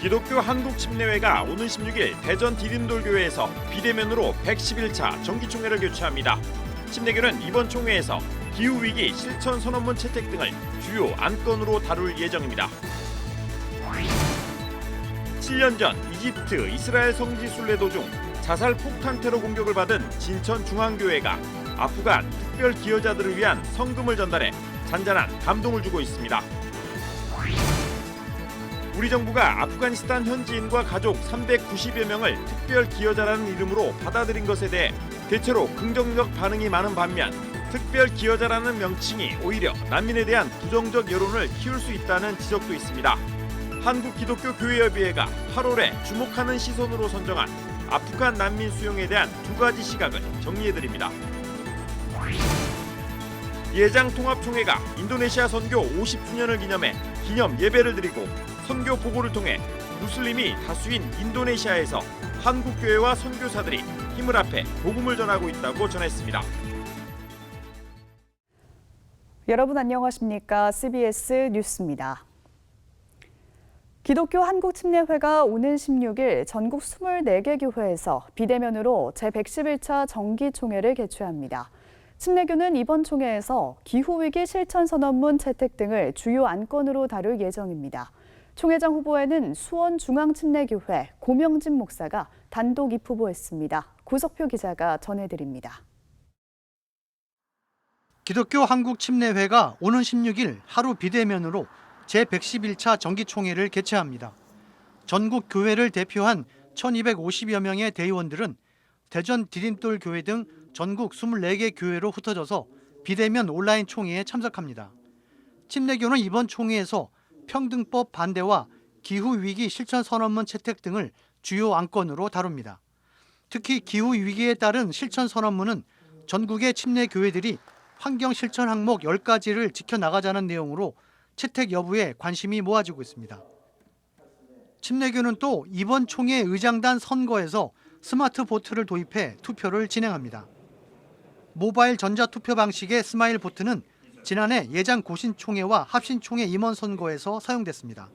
기독교 한국침례회가 오는 16일 대전 디딤돌교회에서 비대면으로 111차 정기총회를 개최합니다. 침례교는 이번 총회에서 기후위기 실천 선언문 채택 등을 주요 안건으로 다룰 예정입니다. 7년 전 이집트 이스라엘 성지 순례 도중 자살 폭탄 테러 공격을 받은 진천중앙교회가 아프간 특별 기여자들을 위한 성금을 전달해 잔잔한 감동을 주고 있습니다. 우리 정부가 아프가니스탄 현지인과 가족 390여 명을 특별 기여자라는 이름으로 받아들인 것에 대해 대체로 긍정적 반응이 많은 반면 특별 기여자라는 명칭이 오히려 난민에 대한 부정적 여론을 키울 수 있다는 지적도 있습니다. 한국기독교교회협의회가 8월에 주목하는 시선으로 선정한 아프간 난민 수용에 대한 두 가지 시각을 정리해드립니다. 예장통합총회가 인도네시아 선교 50주년을 기념해 기념 예배를 드리고 선교 보고를 통해 무슬림이 다수인 인도네시아에서 한국교회와 선교사들이 힘을 합해 복음을 전하고 있다고 전했습니다. 여러분 안녕하십니까? CBS 뉴스입니다. 기독교 한국침례회가 오는 16일 전국 24개 교회에서 비대면으로 제111차 정기총회를 개최합니다. 침례교는 이번 총회에서 기후위기 실천선언문 채택 등을 주요 안건으로 다룰 예정입니다. 총회장 후보에는 수원중앙침례교회 고명진 목사가 단독 입후보했습니다. 고석표 기자가 전해드립니다. 기독교 한국침례회가 오는 16일 하루 비대면으로 제111차 정기총회를 개최합니다. 전국 교회를 대표한 1250여 명의 대의원들은 대전 디딤돌교회 등 전국 24개 교회로 흩어져서 비대면 온라인 총회에 참석합니다. 침례교는 이번 총회에서 평등법 반대와 기후위기 실천선언문 채택 등을 주요 안건으로 다룹니다. 특히 기후위기에 따른 실천선언문은 전국의 침례교회들이 환경 실천 항목 10가지를 지켜나가자는 내용으로 채택 여부에 관심이 모아지고 있습니다. 침례교는 또 이번 총회 의장단 선거에서 스마트 보트를 도입해 투표를 진행합니다. 모바일 전자투표 방식의 스마일 보트는 지난해 예장 고신총회와 합신총회 임원 선거에서 사용됐습니다.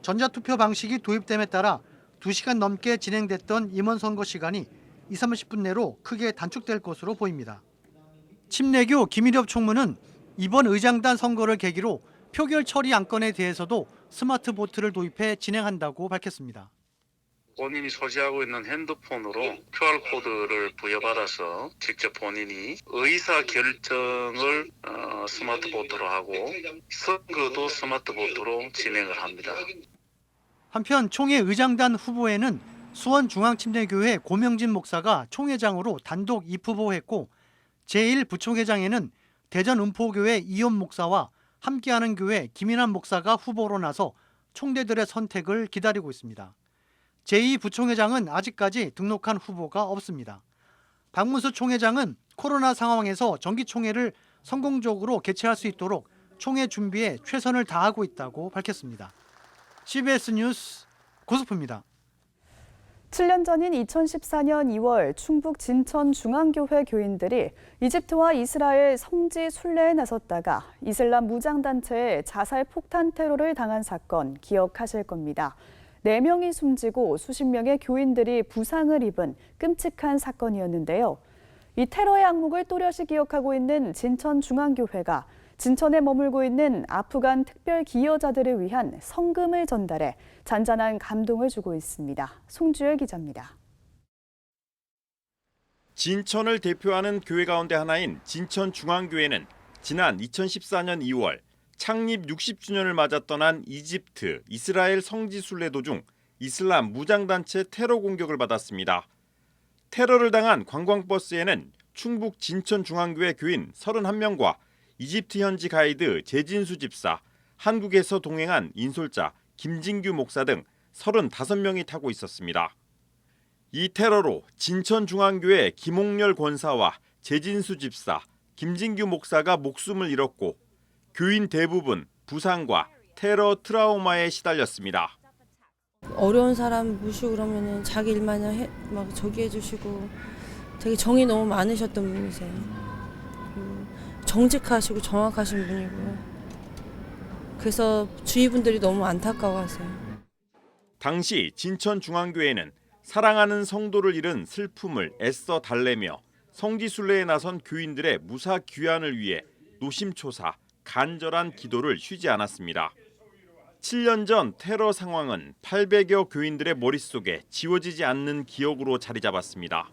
전자투표 방식이 도입됨에 따라 2시간 넘게 진행됐던 임원 선거 시간이 20-30분 내로 크게 단축될 것으로 보입니다. 침례교 김일엽 총무는 이번 의장단 선거를 계기로 표결 처리 안건에 대해서도 스마트 보트를 도입해 진행한다고 밝혔습니다. 본인이 소지하고 있는 핸드폰으로 QR코드를 부여받아서 직접 본인이 의사결정을 스마트보트로 하고 선거도 스마트보트로 진행을 합니다. 한편 총회 의장단 후보에는 수원중앙침례교회 고명진 목사가 총회장으로 단독 입후보했고 제1부총회장에는 대전 은포교회 이현 목사와 함께하는 교회 김인환 목사가 후보로 나서 총대들의 선택을 기다리고 있습니다. 제2부총회장은 아직까지 등록한 후보가 없습니다. 박문수 총회장은 코로나 상황에서 정기총회를 성공적으로 개최할 수 있도록 총회 준비에 최선을 다하고 있다고 밝혔습니다. CBS 뉴스 고석표입니다. 7년 전인 2014년 2월 충북 진천 중앙교회 교인들이 이집트와 이스라엘 성지 순례에 나섰다가 이슬람 무장단체의 자살 폭탄 테러를 당한 사건 기억하실 겁니다. 4명이 숨지고 수십 명의 교인들이 부상을 입은 끔찍한 사건이었는데요. 이 테러의 악몽을 또렷이 기억하고 있는 진천중앙교회가 진천에 머물고 있는 아프간 특별 기여자들을 위한 성금을 전달해 잔잔한 감동을 주고 있습니다. 송주열 기자입니다. 진천을 대표하는 교회 가운데 하나인 진천중앙교회는 지난 2014년 2월 창립 60주년을 맞아 떠난 이집트, 이스라엘 성지 순례 도중 이슬람 무장단체 테러 공격을 받았습니다. 테러를 당한 관광버스에는 충북 진천중앙교회 교인 31명과 이집트 현지 가이드 재진수 집사, 한국에서 동행한 인솔자 김진규 목사 등 35명이 타고 있었습니다. 이 테러로 진천중앙교회 김홍렬 권사와 재진수 집사, 김진규 목사가 목숨을 잃었고 교인 대부분 부상과 테러 트라우마에 시달렸습니다. 어려운 사람 모시고 그러면은 자기 일만 막 저기 해주시고 되게 정이 너무 많으셨던 분이세요. 정직하시고 정확하신 분이고 그래서 주위 분들이 너무 안타까워하세요. 당시 진천중앙교회는 사랑하는 성도를 잃은 슬픔을 애써 달래며 성지순례에 나선 교인들의 무사 귀환을 위해 노심초사 간절한 기도를 쉬지 않았습니다. 7년 전 테러 상황은 800여 교인들의 머릿속에 지워지지 않는 기억으로 자리 잡았습니다.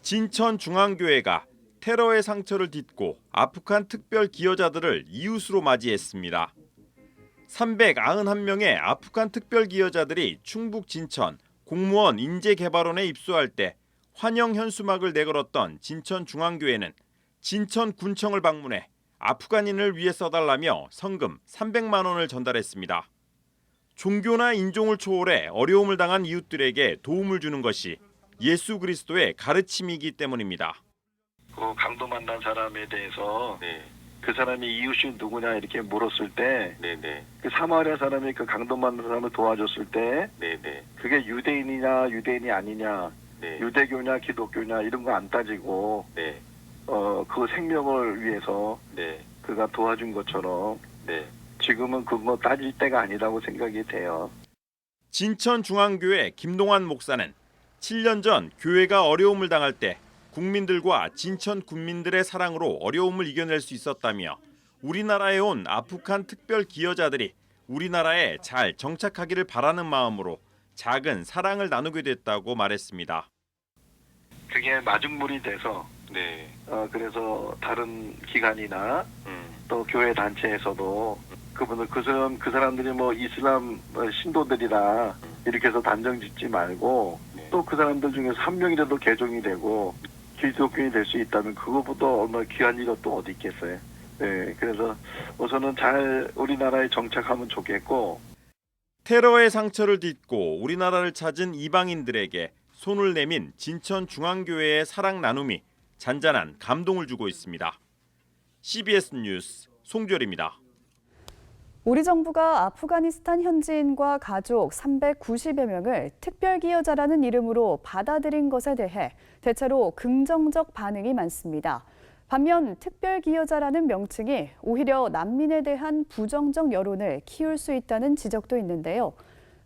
진천중앙교회가 테러의 상처를 딛고 아프간 특별 기여자들을 이웃으로 맞이했습니다. 391명의 아프간 특별 기여자들이 충북 진천 공무원 인재개발원에 입소할 때 환영 현수막을 내걸었던 진천중앙교회는 진천군청을 방문해 아프간인을 위해 써달라며 성금 300만 원을 전달했습니다. 종교나 인종을 초월해 어려움을 당한 이웃들에게 도움을 주는 것이 예수 그리스도의 가르침이기 때문입니다. 그 강도 만난 사람에 대해서 그 사람이 이웃이 누구냐 이렇게 물었을 때 그 사마리아 사람이 그 강도 만난 사람을 도와줬을 때 그게 유대인이냐 유대인이 아니냐 유대교냐 기독교냐 이런 거 안 따지고 그 생명을 위해서 그가 도와준 것처럼 지금은 그거 따질 때가 아니라고 생각이 돼요. 진천중앙교회 김동환 목사는 7년 전 교회가 어려움을 당할 때 국민들과 진천 군민들의 사랑으로 어려움을 이겨낼 수 있었다며 우리나라에 온 아프간 특별 기여자들이 우리나라에 잘 정착하기를 바라는 마음으로 작은 사랑을 나누게 됐다고 말했습니다. 그게 마중물이 돼서 그래서 다른 기관이나 또 교회 단체에서도 그분들 그 사람들이 뭐 이슬람 신도들이라 이렇게 해서 단정 짓지 말고 또 그 사람들 중에서 한 명이라도 개종이 되고 기독교인이 될 수 있다면 그거보다 얼마나 귀한 일이 또 어디 있겠어요. 그래서 우선은 잘 우리나라에 정착하면 좋겠고 테러의 상처를 딛고 우리나라를 찾은 이방인들에게 손을 내민 진천중앙교회의 사랑 나눔이 잔잔한 감동을 주고 있습니다. CBS 뉴스 송주열입니다. 우리 정부가 아프가니스탄 현지인과 가족 390여 명을 특별기여자라는 이름으로 받아들인 것에 대해 대체로 긍정적 반응이 많습니다. 반면 특별기여자라는 명칭이 오히려 난민에 대한 부정적 여론을 키울 수 있다는 지적도 있는데요.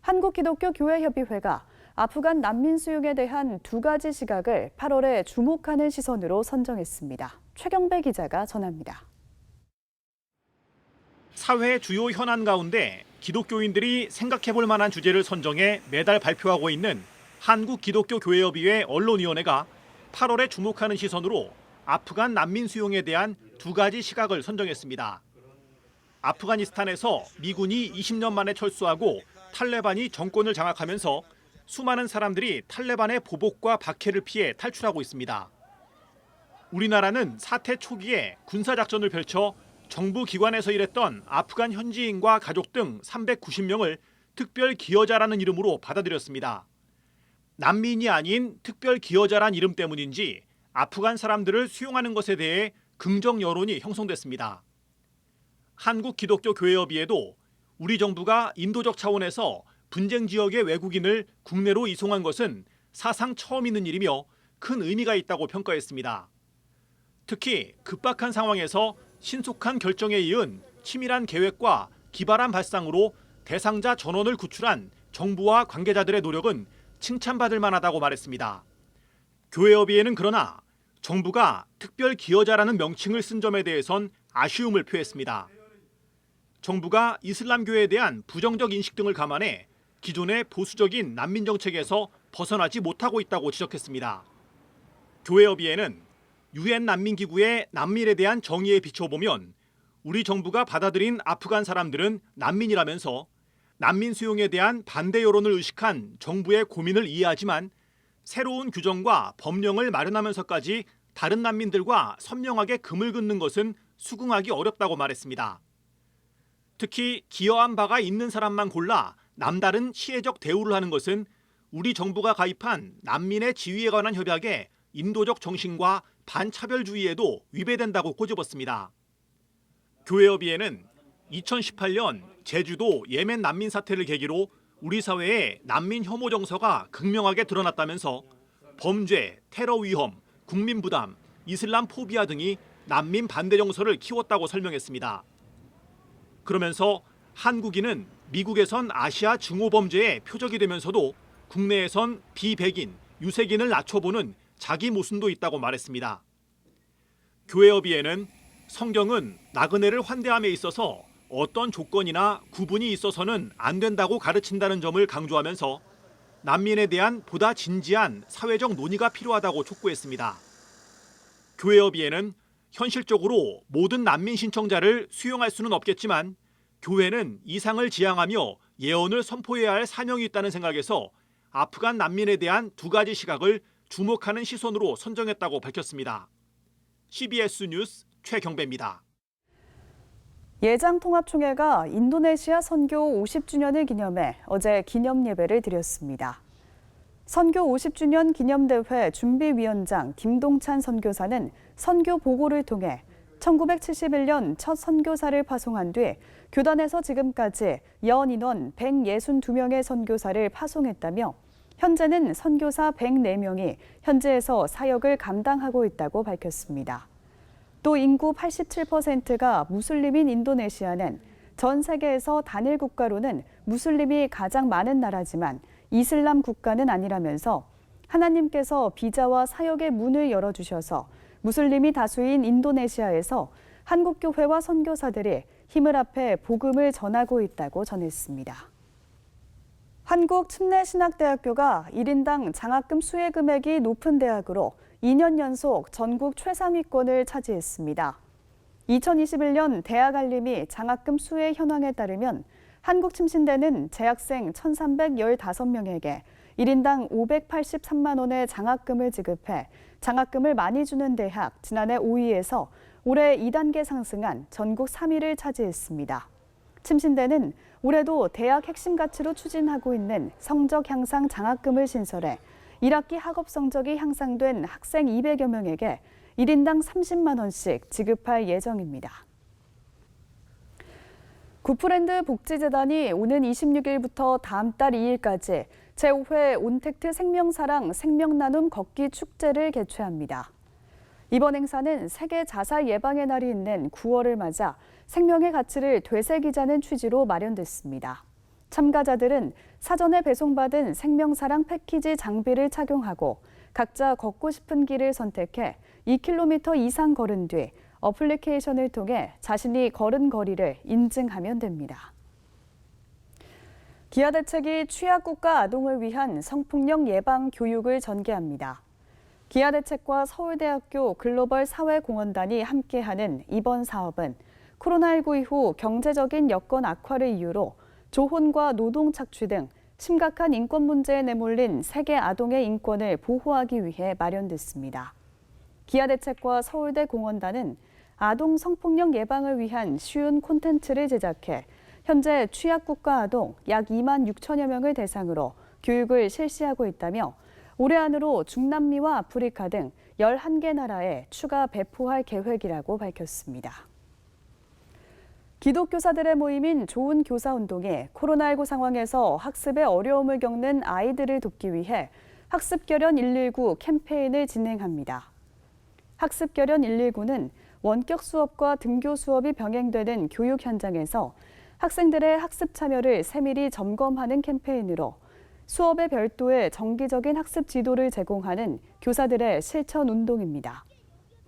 한국기독교교회협의회가 아프간 난민 수용에 대한 두 가지 시각을 8월에 주목하는 시선으로 선정했습니다. 최경배 기자가 전합니다. 사회 주요 현안 가운데 기독교인들이 생각해볼 만한 주제를 선정해 매달 발표하고 있는 한국기독교교회협의회 언론위원회가 8월에 주목하는 시선으로 아프간 난민 수용에 대한 두 가지 시각을 선정했습니다. 아프가니스탄에서 미군이 20년 만에 철수하고 탈레반이 정권을 장악하면서 수많은 사람들이 탈레반의 보복과 박해를 피해 탈출하고 있습니다. 우리나라는 사태 초기에 군사작전을 펼쳐 정부 기관에서 일했던 아프간 현지인과 가족 등 390명을 특별 기여자라는 이름으로 받아들였습니다. 난민이 아닌 특별 기여자란 이름 때문인지 아프간 사람들을 수용하는 것에 대해 긍정 여론이 형성됐습니다. 한국기독교교회협의회도 우리 정부가 인도적 차원에서 분쟁 지역의 외국인을 국내로 이송한 것은 사상 처음 있는 일이며 큰 의미가 있다고 평가했습니다. 특히 급박한 상황에서 신속한 결정에 이은 치밀한 계획과 기발한 발상으로 대상자 전원을 구출한 정부와 관계자들의 노력은 칭찬받을 만하다고 말했습니다. 교회협의회는 그러나 정부가 특별 기여자라는 명칭을 쓴 점에 대해선 아쉬움을 표했습니다. 정부가 이슬람교에 대한 부정적 인식 등을 감안해 기존의 보수적인 난민 정책에서 벗어나지 못하고 있다고 지적했습니다. 교회협의회는 유엔 난민기구의 난민에 대한 정의에 비춰보면 우리 정부가 받아들인 아프간 사람들은 난민이라면서 난민 수용에 대한 반대 여론을 의식한 정부의 고민을 이해하지만 새로운 규정과 법령을 마련하면서까지 다른 난민들과 선명하게 금을 긋는 것은 수긍하기 어렵다고 말했습니다. 특히 기여한 바가 있는 사람만 골라 남다른 시혜적 대우를 하는 것은 우리 정부가 가입한 난민의 지위에 관한 협약의 인도적 정신과 반차별주의에도 위배된다고 꼬집었습니다. 교회협의회는 2018년 제주도 예멘 난민 사태를 계기로 우리 사회에 난민 혐오 정서가 극명하게 드러났다면서 범죄, 테러 위험, 국민 부담, 이슬람 포비아 등이 난민 반대 정서를 키웠다고 설명했습니다. 그러면서 한국인은 미국에선 아시아 증오범죄의 표적이 되면서도 국내에선 비백인, 유색인을 낮춰보는 자기 모순도 있다고 말했습니다. 교회협의회는 성경은 나그네를 환대함에 있어서 어떤 조건이나 구분이 있어서는 안 된다고 가르친다는 점을 강조하면서 난민에 대한 보다 진지한 사회적 논의가 필요하다고 촉구했습니다. 교회협의회는 현실적으로 모든 난민 신청자를 수용할 수는 없겠지만 교회는 이상을 지향하며 예언을 선포해야 할 사명이 있다는 생각에서 아프간 난민에 대한 두 가지 시각을 주목하는 시선으로 선정했다고 밝혔습니다. CBS 뉴스 최경배입니다. 예장통합총회가 인도네시아 선교 50주년을 기념해 어제 기념 예배를 드렸습니다. 선교 50주년 기념대회 준비위원장 김동찬 선교사는 선교 보고를 통해 1971년 첫 선교사를 파송한 뒤 교단에서 지금까지 연 인원 162명의 선교사를 파송했다며 현재는 선교사 104명이 현지에서 사역을 감당하고 있다고 밝혔습니다. 또 인구 87%가 무슬림인 인도네시아는 전 세계에서 단일 국가로는 무슬림이 가장 많은 나라지만 이슬람 국가는 아니라면서 하나님께서 비자와 사역의 문을 열어주셔서 무슬림이 다수인 인도네시아에서 한국교회와 선교사들이 힘을 합해 복음을 전하고 있다고 전했습니다. 한국침례신학대학교가 1인당 장학금 수혜 금액이 높은 대학으로 2년 연속 전국 최상위권을 차지했습니다. 2021년 대학 알림이 장학금 수혜 현황에 따르면 한국침신대는 재학생 1,315명에게 1인당 583만 원의 장학금을 지급해 장학금을 많이 주는 대학 지난해 5위에서 올해 2단계 상승한 전국 3위를 차지했습니다. 침신대는 올해도 대학 핵심 가치로 추진하고 있는 성적 향상 장학금을 신설해 1학기 학업 성적이 향상된 학생 200여 명에게 1인당 30만 원씩 지급할 예정입니다. 구프랜드 복지재단이 오는 26일부터 다음 달 2일까지 제5회 온택트 생명사랑 생명나눔 걷기 축제를 개최합니다. 이번 행사는 세계 자살 예방의 날이 있는 9월을 맞아 생명의 가치를 되새기자는 취지로 마련됐습니다. 참가자들은 사전에 배송받은 생명사랑 패키지 장비를 착용하고 각자 걷고 싶은 길을 선택해 2km 이상 걸은 뒤 어플리케이션을 통해 자신이 걸은 거리를 인증하면 됩니다. 기아 대책이 취약국가 아동을 위한 성폭력 예방 교육을 전개합니다. 기아 대책과 서울대학교 글로벌 사회공헌단이 함께하는 이번 사업은 코로나19 이후 경제적인 여건 악화를 이유로 조혼과 노동 착취 등 심각한 인권 문제에 내몰린 세계 아동의 인권을 보호하기 위해 마련됐습니다. 기아 대책과 서울대 공헌단은 아동 성폭력 예방을 위한 쉬운 콘텐츠를 제작해 현재 취약국가 아동 약 2만 6천여 명을 대상으로 교육을 실시하고 있다며 올해 안으로 중남미와 아프리카 등 11개 나라에 추가 배포할 계획이라고 밝혔습니다. 기독교사들의 모임인 좋은 교사 운동이 코로나19 상황에서 학습에 어려움을 겪는 아이들을 돕기 위해 학습결연 119 캠페인을 진행합니다. 학습결연 119는 원격 수업과 등교 수업이 병행되는 교육 현장에서 학생들의 학습 참여를 세밀히 점검하는 캠페인으로 수업에 별도의 정기적인 학습 지도를 제공하는 교사들의 실천 운동입니다.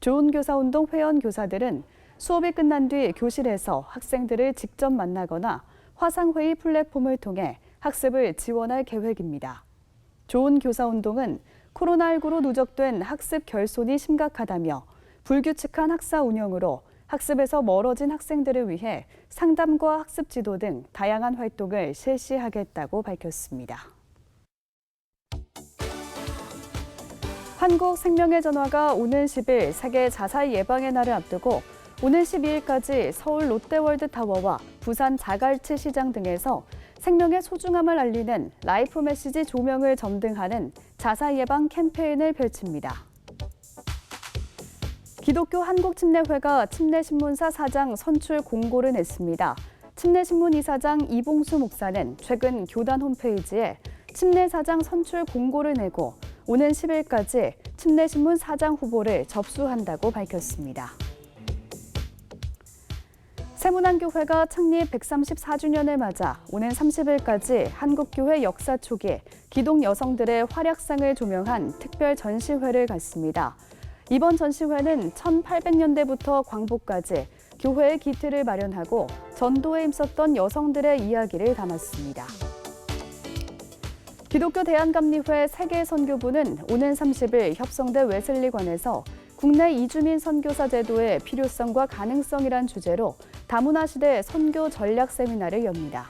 좋은 교사 운동 회원 교사들은 수업이 끝난 뒤 교실에서 학생들을 직접 만나거나 화상회의 플랫폼을 통해 학습을 지원할 계획입니다. 좋은 교사 운동은 코로나19로 누적된 학습 결손이 심각하다며 불규칙한 학사 운영으로 학습에서 멀어진 학생들을 위해 상담과 학습 지도 등 다양한 활동을 실시하겠다고 밝혔습니다. 한국생명의 전화가 오는 10일 세계 자살 예방의 날을 앞두고 오늘 12일까지 서울 롯데월드타워와 부산 자갈치 시장 등에서 생명의 소중함을 알리는 라이프 메시지 조명을 점등하는 자살 예방 캠페인을 펼칩니다. 기독교 한국침례회가 침례신문사 사장 선출 공고를 냈습니다. 침례신문 이사장 이봉수 목사는 최근 교단 홈페이지에 침례사장 선출 공고를 내고 오는 10일까지 침례신문 사장 후보를 접수한다고 밝혔습니다. 세문안교회가 창립 134주년을 맞아 오는 30일까지 한국교회 역사 초기 기독 여성들의 활약상을 조명한 특별 전시회를 갖습니다. 이번 전시회는 1800년대부터 광복까지 교회의 기틀을 마련하고 전도에 힘썼던 여성들의 이야기를 담았습니다. 기독교 대한감리회 세계선교부는 오는 30일 협성대 웨슬리관에서 국내 이주민 선교사 제도의 필요성과 가능성이란 주제로 다문화 시대 선교 전략 세미나를 엽니다.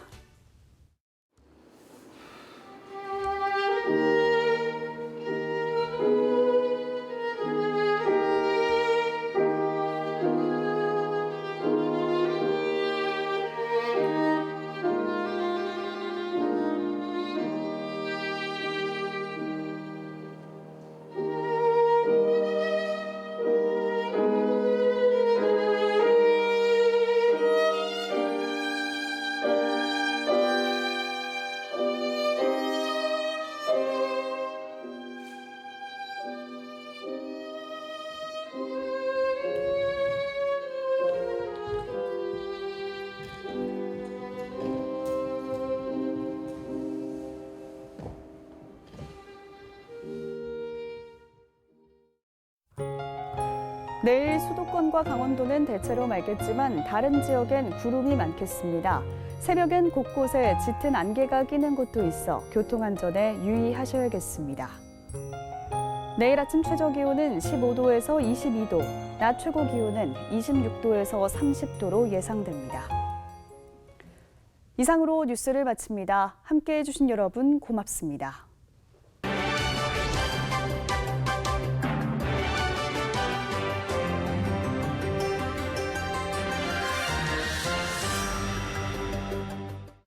내일 수도권과 강원도는 대체로 맑겠지만 다른 지역엔 구름이 많겠습니다. 새벽엔 곳곳에 짙은 안개가 끼는 곳도 있어 교통안전에 유의하셔야겠습니다. 내일 아침 최저기온은 15도에서 22도, 낮 최고기온은 26도에서 30도로 예상됩니다. 이상으로 뉴스를 마칩니다. 함께해 주신 여러분 고맙습니다.